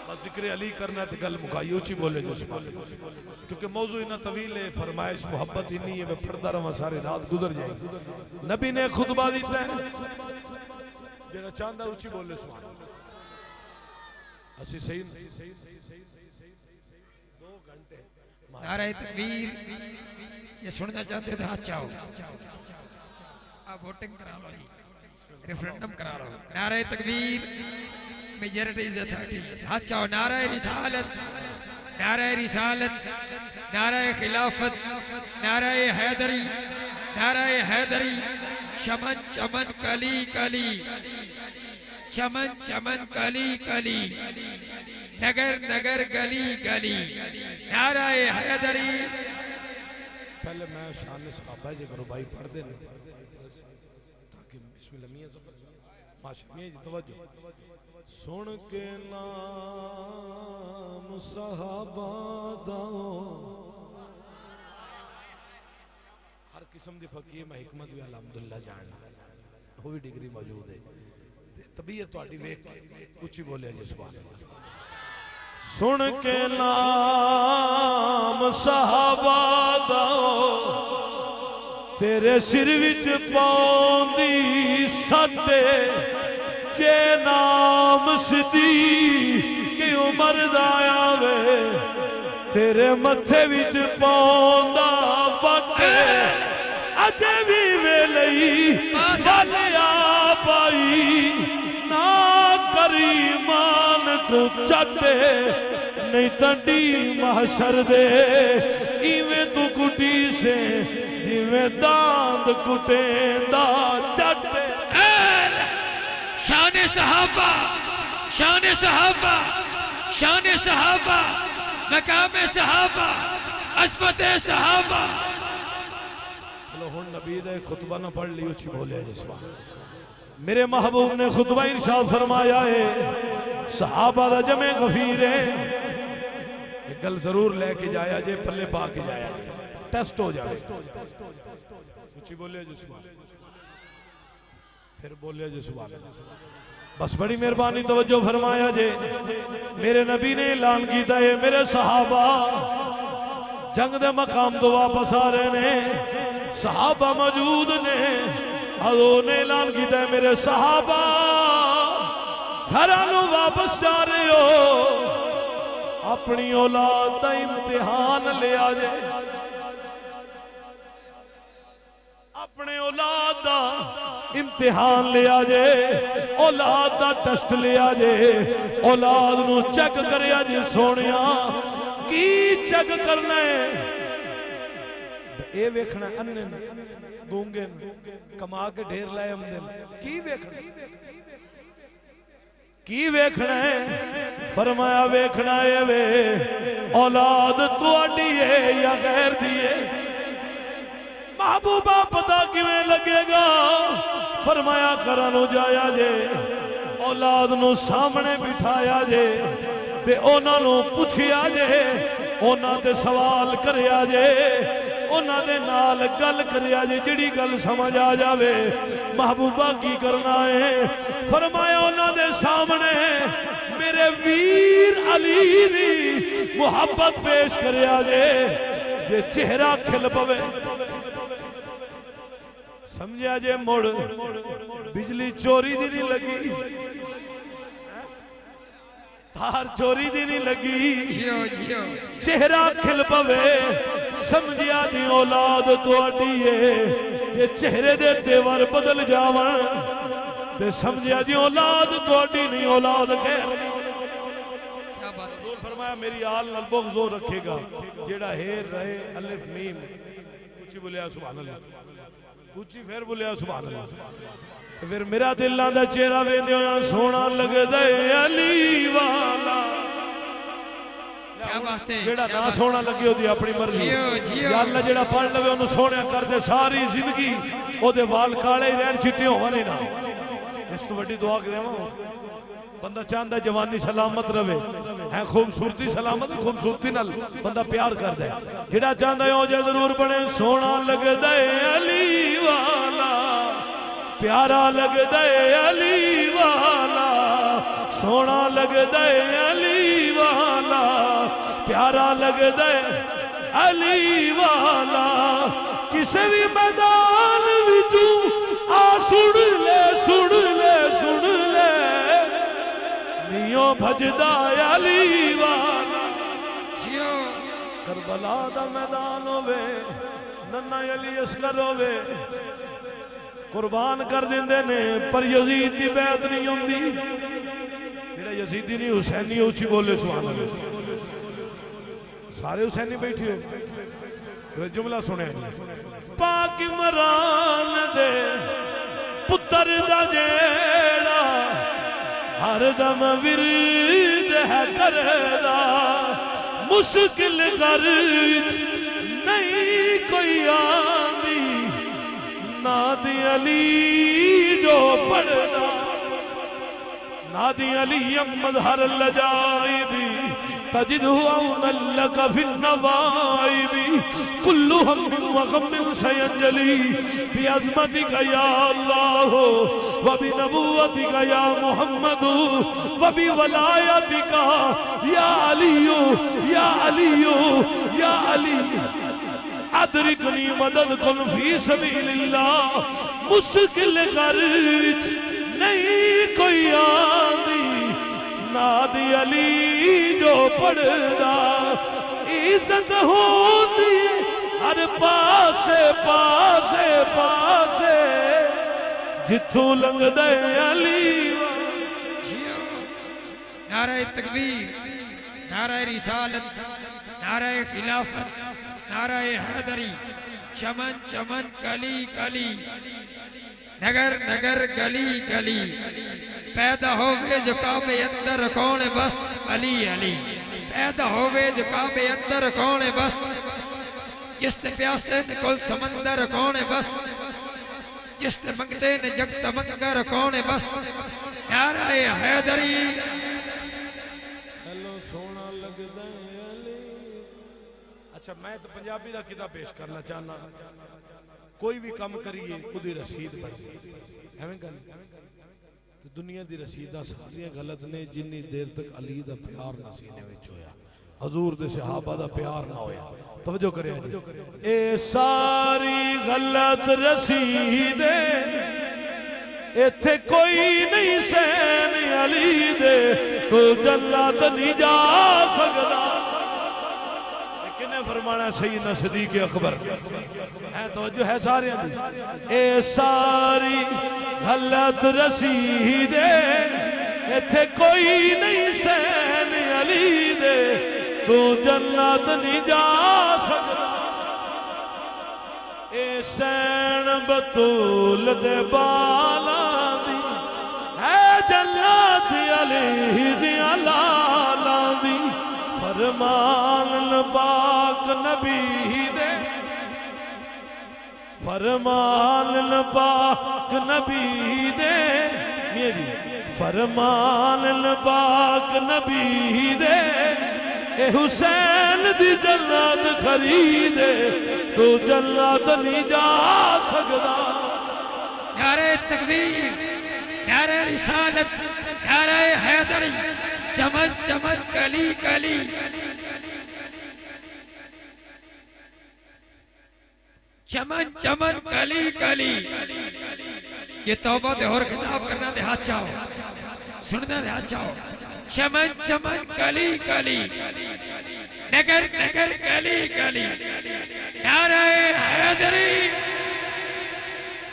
بس ذکر علی کرنا ہے تو گل مکائی اچھی بولے جو سبحان اللہ، کیونکہ موضوع اتنا طویل ہے، فرمائش محبت انی ہے، میں پڑھتا رہا سارے رات گزر جائے گی۔ نبی نے خطبہ دیتا ہے جڑا چاندہ اچھی بولے سبحان اللہ، اسی صحیح 2 گھنٹے نعرہ تکبیر، یہ سننا چاہتے تھے ہاتھ چاہو، آپ ووٹنگ کرا لو جی، ریفرنڈم کرا لو۔ نعرہ تکبیر، میجورٹی از اتھارٹی، ہاتھ چاہو۔ نعرہ رسالت، نعرہ رسالت، نعرہ خلافت، نعرہ حیدری، نعرہ حیدری، چمن چمن کلی کلی، چمن چمن کلی کلی، نگر نگر گلی گلی، نعرہ حیدری۔ پہلے میں شان صحابہ جے کرو بھائی پڑھ دے تاکہ بسم اللہ میاں ماشاء میاں جی توجہ سن کے نام صحابہ داؤں، ہر قسم دی فقیر میں حکمت بھی الحمدللہ جاننا ہوئی ڈگری موجود ہے، طبیعت تو آٹی ویٹ کچھ ہی بولے جی سبحان اللہ۔ سن کے نام صحابہ داؤں تیرے سر وچ پاؤندی ساتے کہ نام صدیق کہ عمر دایا وے تیرے متھے وچ پاؤندا وقت اجے بھی ویلئی والیا پائی نا کریمان تو چاٹے نہیں تنڈی محشر دے ایویں تو کٹی سے جیویں داند کٹیں دا چاٹے۔ شان صحابہ، شان صحابہ، شان صحابہ، مقام صحابہ، عظمت صحابہ۔ چلو ہن نبی دے خطبہ نہ پڑھ لیو چھی بولے جس بات میرے محبوب نے خطبہ ارشاد فرمایا ہے صحابہ دا جمع غفیر ہے، ایک گل ضرور لے کے جایا جے پلے پا کے جایا جے ٹیسٹ ہو جائے اچھی بولے جو سبحان پھر بولے جو سبحان بس بڑی مہربانی توجہ فرمایا جے میرے نبی نے اعلان کیتا ہے میرے صحابہ جنگ دے مقام تو واپس آ رہے نے صحابہ موجود نے حضور نے اعلان کیتا ہے میرے صحابہ گھرانوں واپس جا رہے ہو اپنی اولاد دا امتحان لے آجے اپنے اولاد دا امتحان لے آجے اولاد دا ٹیسٹ لے آجے اولاد نو چیک کرے آجے سونیا کی چیک کرنا ہے اے ویکھنا انن گونگے کما کے ڈھیر لائے ہم دل کی ویکھنا ہے فرمایا ویکھنا ہے وے اولاد تو اڈی ہے یا غیر دیئے محبوبہ پتہ کیویں لگے گا فرمایا کرانو جایا جے اولاد نو سامنے بٹھایا جے تے اونا نو پوچھیا جے اونا تے سوال کریا جے اونا دے نال گل کریا جے جڑی گل سمجھ آ جاوے محبوبہ کی کرنا ہے فرمایا اونا دے سامنے میرے ویر علی دی محبت پیش کریا جے یہ چہرہ کھل پوے سمجھا جے مڑ بجلی چوری دی نہیں لگی تار چوری دی نہیں لگی چہرہ کھل پوے سمجھیا دی اولاد تو اٹیے یہ چہرے دے تیور بدل جاون تے سمجھیا دی اولاد تو اٹی نہیں اولاد خیر حضور فرمایا میری آل نال بغض زور رکھے گا جیڑا ہیر رہے الف میم اچھی بولیا سبحان اللہ اچھی پھر بولیا سبحان اللہ پھر میرا دل دا چہرہ ویندے ہویا سونا لگ دے علی والا جیڑا نہ سونا لگے ہو دی اپنی مرضی یا اللہ جیڑا پڑھ لوے انہوں سونے کر دے ساری زندگی او دے وال کالے ہی رہن چھٹے ہونے نا اس تو بڑی دعا کرے ہوں بندہ چاندہ جوانی سلامت روے ہے خوبصورتی سلامت خوبصورتی نل بندہ پیار کر دے جیڑا چاندہ ہو جائے ضرور بڑے سونا لگ دے علی والا پیارا لگ دے علی والا سونا لگ دے علی لگ دے علی والا کسے بھی میدان وچوں آ سن لے سن لے سن لے نیوں بھجدا علی والا کربلا دا میدان ہووے ننا علی اصغر ہووے قربان کر دیندے نے پر یزید دی بیعت نہیں ہوندی میرا یزیدی نہیں حسینی اونچی بولے سبحان اللہ سارے حسینی بیٹھے ہو جملہ سنے پاک عمران دے پتر دا جیڑا ہر دم ورد ہے کردا مشکل غرض نہیں کوئی آندی نادی علی جو پڑھنا نادی علی مظہر اللجائبی تجدہ عونا لک فی النوائب کل ہم وغم سینجلی بعظمتک یا اللہ وبنبوتک یا محمد وبولایتک یا علی یا علی یا علی ادرکنی مدد کن فی سبیل اللہ مشکل غرض نہیں کوئی آندی نادی علی جو پڑھدا عزت ہوندی ہر پاسے پاسے پاسے جتھوں لنگ دے علی نعرہ تکبیر نعرہ رسالت نعرہ خلافت نعرہ حیدری چمن چمن کلی کلی نگر نگر گلی گلی پیدا ہوئے جو کعبے اندر کون بس علی علی پیدا ہوئے جو کعبے اندر کون بس جس نے پیاسے نے کل سمندر کون بس جس نے منگتے نے جگ تمنگر کون بس نعرہ حیدری ہلو سونا لگ دے علی اچھا میں تو پنجابی دا کتاب پیش کرنا چاہنا کوئی بھی کام کریے خودی رسید بڑھ ہمیں گل تو دنیا دی رسیدہ ساریاں غلط نے جنی دیر تک علی دا پیار نہ سینے وچ ہویا حضور دے صحابہ دا پیار نہ ہویا توجہ کرے جی اے ساری غلط رسیدے ایتھے کوئی نہیں سین علی دے تو جنت نہیں جا سکتا فرمانا سیدنا صدیق اکبر ہے توجہ ہے سارے اندھی اے ساری غلط رسیدے ایتھے کوئی نہیں سین علی دے تو جنت نہیں جا سکتا اے سین بطول دے بالا دی ہے جنت علی دیا لالا دی فرمان پاک نبی دے فرمان پاک نبی دے میاں جی فرمان پاک نبی دے اے حسین دی جنت خریدے تو جنت نہیں جا سکتا نعرہ تکبیر نعرہ رسالت نعرہ حیدری چمن چمن کلی کلی چمن چمن کلی کلی یہ توبہ دے اور خطاب کرنا دے ہاتھ چاہو سننا دے ہاتھ چاہو چمن چمن کلی کلی نگر نگر کلی کلی نعرہ